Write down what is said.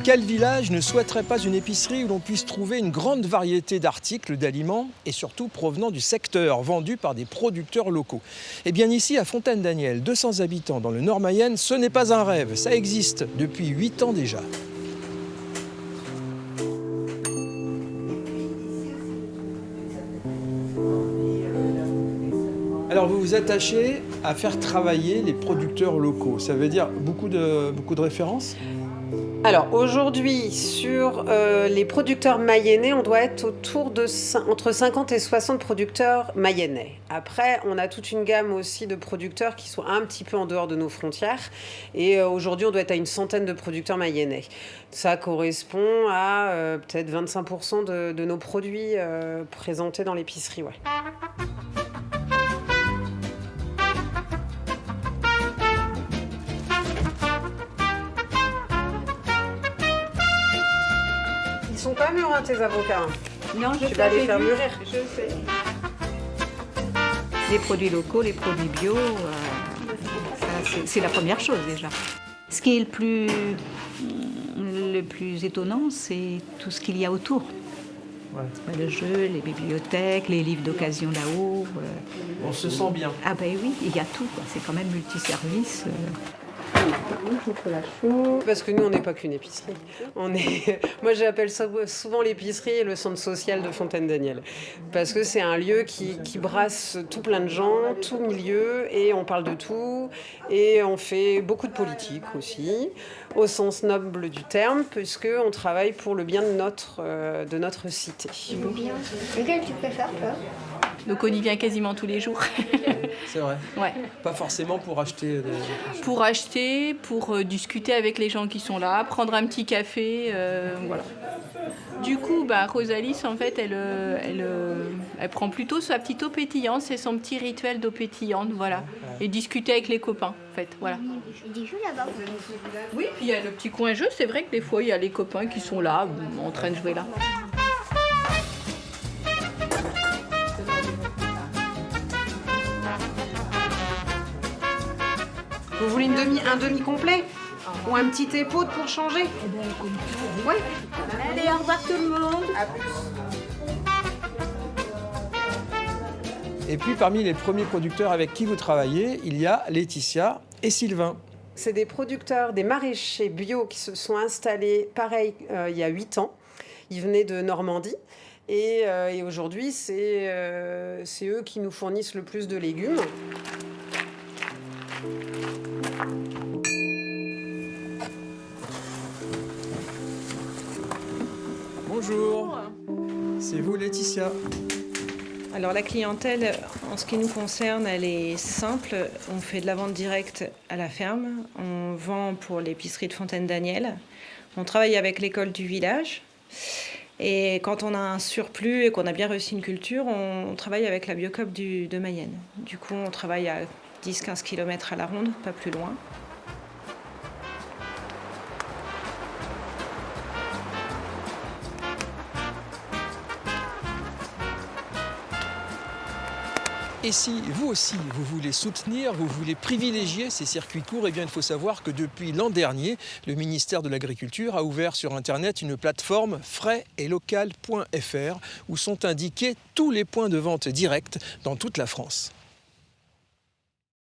Quel village ne souhaiterait pas une épicerie où l'on puisse trouver une grande variété d'articles, d'aliments et surtout provenant du secteur, vendus par des producteurs locaux? Eh bien ici, à Fontaine-Daniel, 200 habitants dans le Nord Mayenne, ce n'est pas un rêve, ça existe depuis 8 ans déjà. Alors vous vous attachez à faire travailler les producteurs locaux, ça veut dire beaucoup de références? Alors aujourd'hui, sur les producteurs mayennais, on doit être entre 50 et 60 producteurs mayennais. Après, on a toute une gamme aussi de producteurs qui sont un petit peu en dehors de nos frontières. Et aujourd'hui, on doit être à une centaine de producteurs mayennais. Ça correspond à peut-être 25% de nos produits présentés dans l'épicerie. Ouais. Ils sont pas mûrs, hein, tes avocats. Non, je Tu vas les faire mûrir. Je sais. Les produits locaux, les produits bio, c'est la première chose déjà. Ce qui est le plus étonnant, c'est tout ce qu'il y a autour. Ouais. Le jeu, les bibliothèques, les livres d'occasion là-haut. On se sent bien. Ah ben oui, il y a tout, quoi. C'est quand même multiservice. Parce que nous, on n'est pas qu'une épicerie. Moi, j'appelle ça souvent l'épicerie et le centre social de Fontaine-Daniel. Parce que c'est un lieu qui brasse tout plein de gens, tout milieu, et on parle de tout. Et on fait beaucoup de politique aussi, au sens noble du terme, puisqu'on travaille pour le bien de notre cité. Bien. Lequel tu préfères, toi? Donc on y vient quasiment tous les jours. C'est vrai. Ouais. Pas forcément pour acheter des... Pour acheter, pour discuter avec les gens qui sont là, prendre un petit café, voilà. Du coup, Rosalie, en fait, elle prend plutôt sa petite eau pétillante, c'est son petit rituel d'eau pétillante, voilà. Et discuter avec les copains, en fait, voilà. Il y a des jeux là-bas. Oui, puis il y a le petit coin jeu, c'est vrai que des fois, il y a les copains qui sont là, en train de jouer là. Vous voulez un demi complet? Ou un petit épaule pour changer? Ouais. Allez, au revoir tout le monde. À plus. Et puis parmi les premiers producteurs avec qui vous travaillez, il y a Laetitia et Sylvain. C'est des producteurs, des maraîchers bio qui se sont installés, pareil, il y a 8 ans. Ils venaient de Normandie. Et aujourd'hui, c'est eux qui nous fournissent le plus de légumes. Bonjour. C'est vous Laetitia? Alors la clientèle, en ce qui nous concerne, elle est simple. On fait de la vente directe à la ferme. On vend pour l'épicerie de Fontaine-Daniel. On travaille avec l'école du village. Et quand on a un surplus et qu'on a bien réussi une culture, on travaille avec la Biocoop de Mayenne. Du coup, on travaille à 10-15 km à la ronde, pas plus loin. Et si vous aussi, vous voulez soutenir, vous voulez privilégier ces circuits courts, eh bien il faut savoir que depuis l'an dernier, le ministère de l'Agriculture a ouvert sur Internet une plateforme fraisetlocal.fr où sont indiqués tous les points de vente directs dans toute la France.